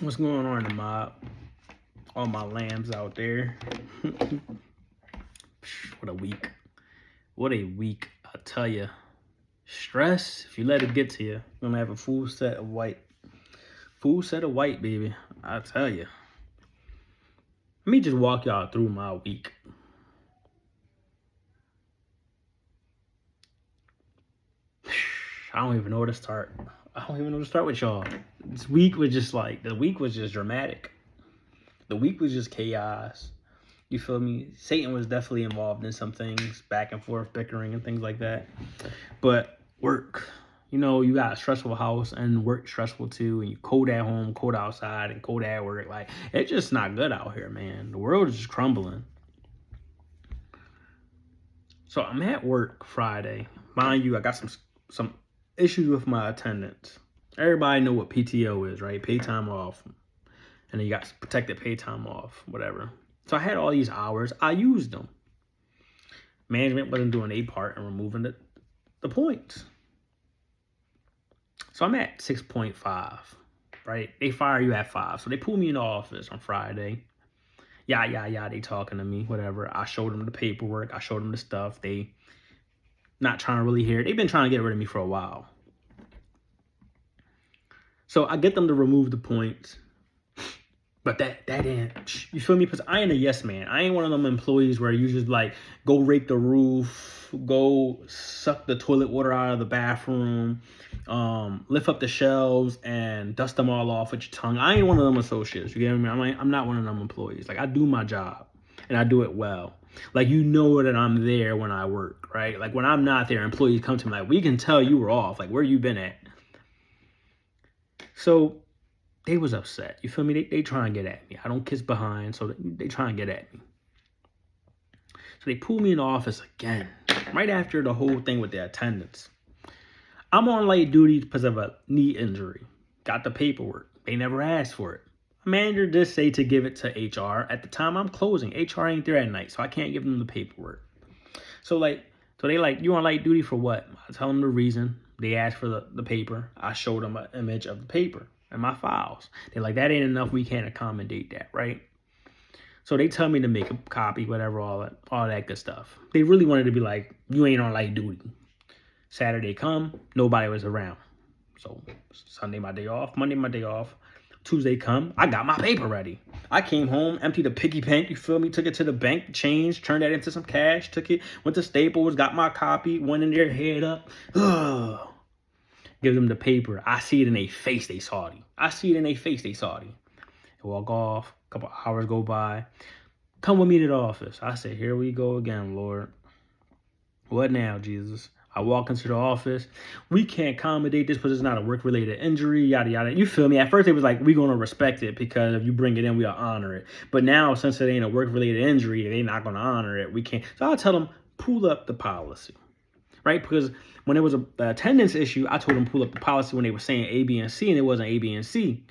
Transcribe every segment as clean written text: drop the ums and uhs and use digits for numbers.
What's going on in the mob? All my lambs out there. What a week. What a week, I tell you. Stress, if you let it get to you, you're going to have a full set of white. Full set of white, baby. I tell you. Let me just walk y'all through my week. I don't even know where to start. I don't even know where to start with y'all. This week was just the week was just dramatic. The week was just chaos. You feel me? Satan was definitely involved in some things, back and forth, bickering and things like that. But work, you got a stressful house and work stressful too. And you cold at home, cold outside, and cold at work. Like, it's just not good out here, man. The world is just crumbling. So I'm at work Friday. Mind you, I got some issues with my attendance. Everybody know what PTO is, right? Pay time off. And then you got protected pay time off, whatever. So I had all these hours. I used them. Management wasn't doing a part in removing the points. So I'm at 6.5, right? They fire you at 5. So they pull me in the office on Friday. Yeah, they talking to me, whatever. I showed them the paperwork. I showed them the stuff. They not trying to really hear it. They've been trying to get rid of me for a while. So I get them to remove the points. But that ain't, you feel me? Because I ain't a yes man. I ain't one of them employees where you just go rake the roof, go suck the toilet water out of the bathroom, lift up the shelves and dust them all off with your tongue. I ain't one of them associates. You get me? I'm not one of them employees. I do my job and I do it well. That I'm there when I work, right? When I'm not there, employees come to me we can tell you were off. Where you been at? So they was upset. You feel me? They try and get at me. I don't kiss behind, so they try and get at me. So they pull me in the office again, right after the whole thing with the attendance. I'm on light duty because of a knee injury. Got the paperwork. They never asked for it. My manager did say to give it to HR. At the time, I'm closing. HR ain't there at night, so I can't give them the paperwork. So they you on light duty for what? I tell them the reason. They asked for the paper. I showed them an image of the paper and my files. They're like, that ain't enough. We can't accommodate that, right? So they tell me to make a copy, whatever, all that good stuff. They really wanted to be like, you ain't on light duty. Saturday come, nobody was around. So Sunday my day off, Monday my day off. Tuesday come, I got my paper ready. I came home, emptied a piggy bank, you feel me? Took it to the bank, changed, turned that into some cash, took it, went to Staples, got my copy, went in there, head up. Ugh. Give them the paper. I see it in their face, they salty. They walk off, a couple hours go by. Come with me to the office. I said, here we go again, Lord. What now, Jesus? I walk into the office. We can't accommodate this because it's not a work-related injury, yada, yada. You feel me? At first, it was like, we're going to respect it because if you bring it in, we'll honor it. But now, since it ain't a work-related injury, they're not going to honor it. We can't. So I'll tell them, pull up the policy, right? Because when it was an attendance issue, I told them pull up the policy when they were saying A, B, and C, and it wasn't A, B, and C.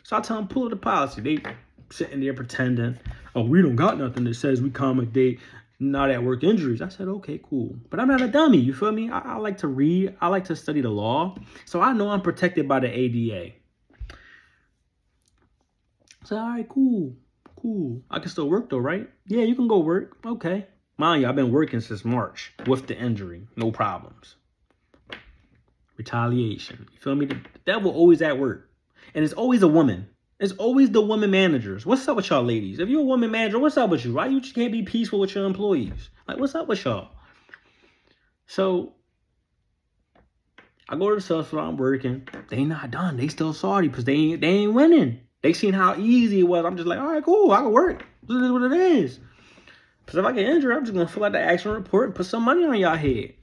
So I tell them, pull up the policy. They sitting there pretending, oh, we don't got nothing that says we accommodate not at work injuries. I said, okay, cool. But I'm not a dummy, you feel me? I like to read. I like to study the law. So I know I'm protected by the ADA. I said, all right, cool. I can still work though, right? Yeah, you can go work. Okay. Mind you, I've been working since March with the injury. No problems. Retaliation. You feel me? The devil always at work. And it's always a woman. It's always the woman managers. What's up with y'all ladies? If you're a woman manager, what's up with you? Why you just can't be peaceful with your employees? What's up with y'all? So I go to the sales floor, I'm working. They not done. They still salty because they ain't winning. They seen how easy it was. I'm just like, all right, cool. I can work. This is what it is. Because if I get injured, I'm just going to fill out the action report and put some money on y'all head.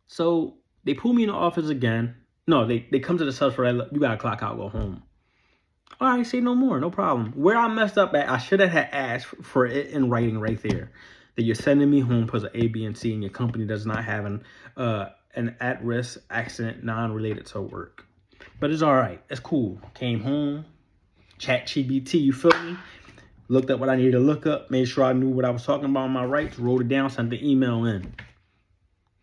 So they pull me in the office again. No, they come to the sales floor. You got to clock out, go home. All right, say no more. No problem. Where I messed up at, I should have had asked for it in writing right there. That you're sending me home because of A, B, and C, and your company does not have an at-risk accident non-related to work. But it's all right. It's cool. Came home. ChatGPT, you feel me? Looked up what I needed to look up. Made sure I knew what I was talking about on my rights. Wrote it down. Sent the email in.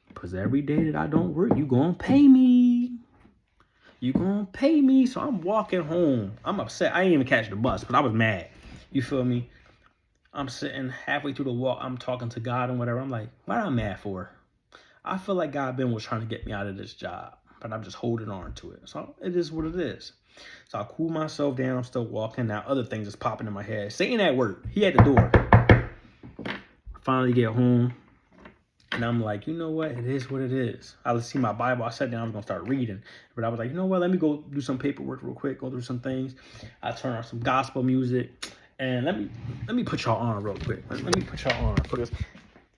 Because every day that I don't work, you going to pay me. You gonna pay me? So I'm walking home. I'm upset. I didn't even catch the bus, but I was mad. You feel me? I'm sitting halfway through the walk. I'm talking to God and whatever. I'm like, what am I mad for? I feel like God was trying to get me out of this job, but I'm just holding on to it. So it is what it is. So I cool myself down. I'm still walking. Now other things is popping in my head. Satan at work. He at the door. Finally get home. And I'm like, you know what? It is what it is. I see my Bible. I sat down. I was going to start reading. But I was like, you know what? Let me go do some paperwork real quick. Go through some things. I turn on some gospel music. And let me put y'all on real quick. Let me put y'all on. Because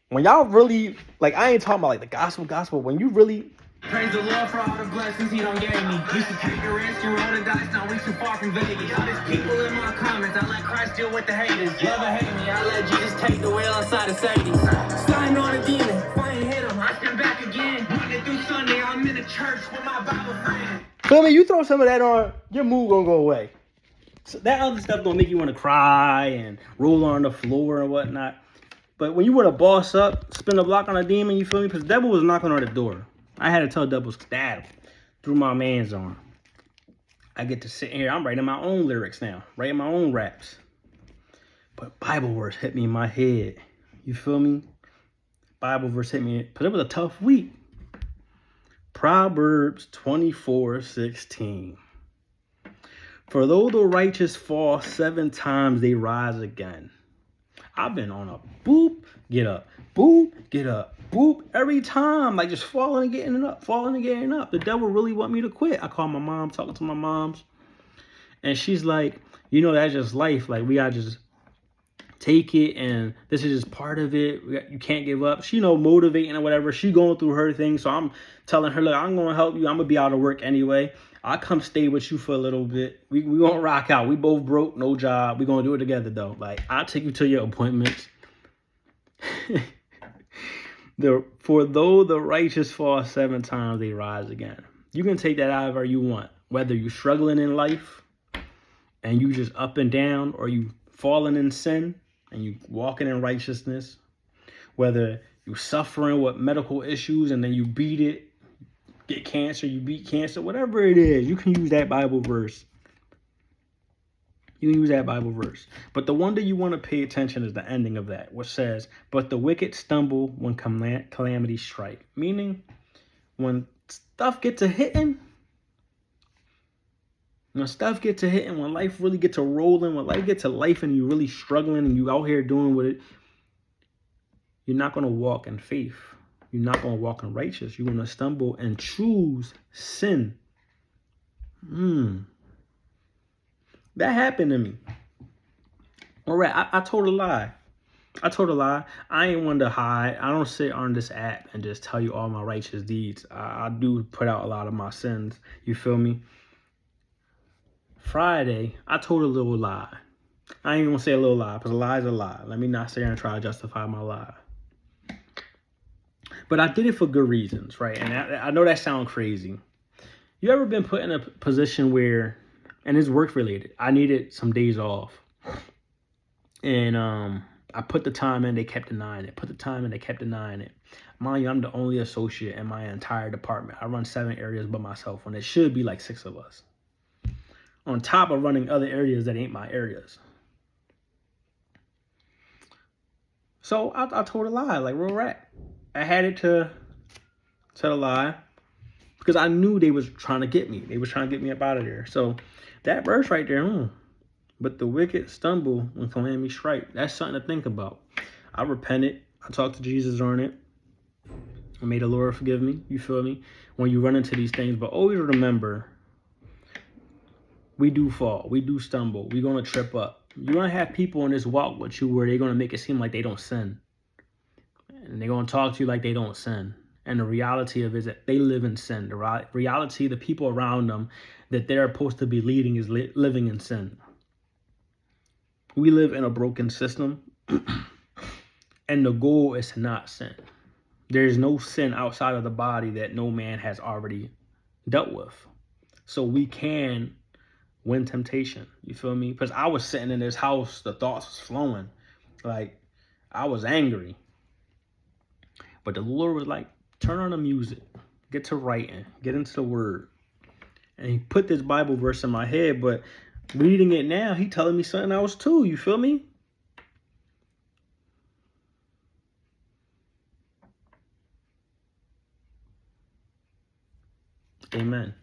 when y'all really, like, I ain't talking about like the gospel. When you really praise the Lord for all the blessings he done gave me. Used to take a risk and roll the dice, now we too far from Vegas. All these people in my comments, I let Christ deal with the haters. Love or hate me, I let Jesus take the wheel inside of Sadie's. Starting on a demon, if I ain't hit him, I stand back again. Monday through Sunday, I'm in the church with my Bible friend. Feel me? You throw some of that on, your mood gonna go away. So that other stuff gonna make you want to cry and roll on the floor and whatnot. But when you want to boss up, spin the block on a demon, you feel me? Because the devil was knocking on the door. I had to tell devil stab through my man's arm. I get to sit here. I'm writing my own lyrics now, writing my own raps. But Bible verse hit me in my head. You feel me? Bible verse hit me because it was a tough week. Proverbs 24:16. For though the righteous fall 7 times, they rise again. I've been on a boop, get up, boop, get up, boop, every time, like just falling and getting up, falling and getting up. The devil really want me to quit. I call my mom, talking to my moms, and she's like, you know, that's just life. Like, we gotta just take it, and this is just part of it. You can't give up. She, motivating or whatever. She going through her thing, so I'm telling her, look, I'm gonna help you. I'm gonna be out of work anyway. I'll come stay with you for a little bit. We gonna rock out. We both broke, no job. We gonna do it together though. Like, I'll take you to your appointments. For though the righteous fall 7 times, they rise again. You can take that however you want. Whether you're struggling in life and you just up and down, or you falling in sin and you walking in righteousness. Whether you suffering with medical issues and then you beat it, get cancer, you beat cancer, whatever it is, you can use that Bible verse. You can use that Bible verse. But the one that you want to pay attention is the ending of that, which says, but the wicked stumble when calamity strike. Meaning, when stuff gets to hitting, when life really gets to rolling, when life gets to life and you're really struggling and you out here doing with it, you're not going to walk in faith. You're not going to walk in righteous. You're going to stumble and choose sin. That happened to me. All right, I told a lie. I ain't one to hide. I don't sit on this app and just tell you all my righteous deeds. I do put out a lot of my sins. You feel me? Friday, I told a little lie. I ain't going to say a little lie, because a lie is a lie. Let me not sit here and try to justify my lie. But I did it for good reasons, right? And I know that sounds crazy. You ever been put in a position where, and it's work related, I needed some days off. And I put the time in, they kept denying it. Mind you, I'm the only associate in my entire department. I run 7 areas by myself when it should be like 6 of us. On top of running other areas that ain't my areas. So I told a lie, like real rap. I had it to tell a lie because I knew they was trying to get me. They was trying to get me up out of there. So that verse right there, but the wicked stumble when calamity strike. That's something to think about. I repented. I talked to Jesus on it. I made the Lord forgive me. You feel me? When you run into these things. But always remember, we do fall. We do stumble. We're going to trip up. You're going to have people in this walk with you where they're going to make it seem like they don't sin. And they're going to talk to you like they don't sin. And the reality of it is that they live in sin. The reality, the people around them that they're supposed to be leading is living in sin. We live in a broken system. And the goal is to not sin. There's no sin outside of the body that no man has already dealt with. So we can win temptation. You feel me? Because I was sitting in this house, the thoughts was flowing. Like, I was angry. But the Lord was like, turn on the music, get to writing, get into the word. And he put this Bible verse in my head, but reading it now, he telling me something else too. You feel me? Amen.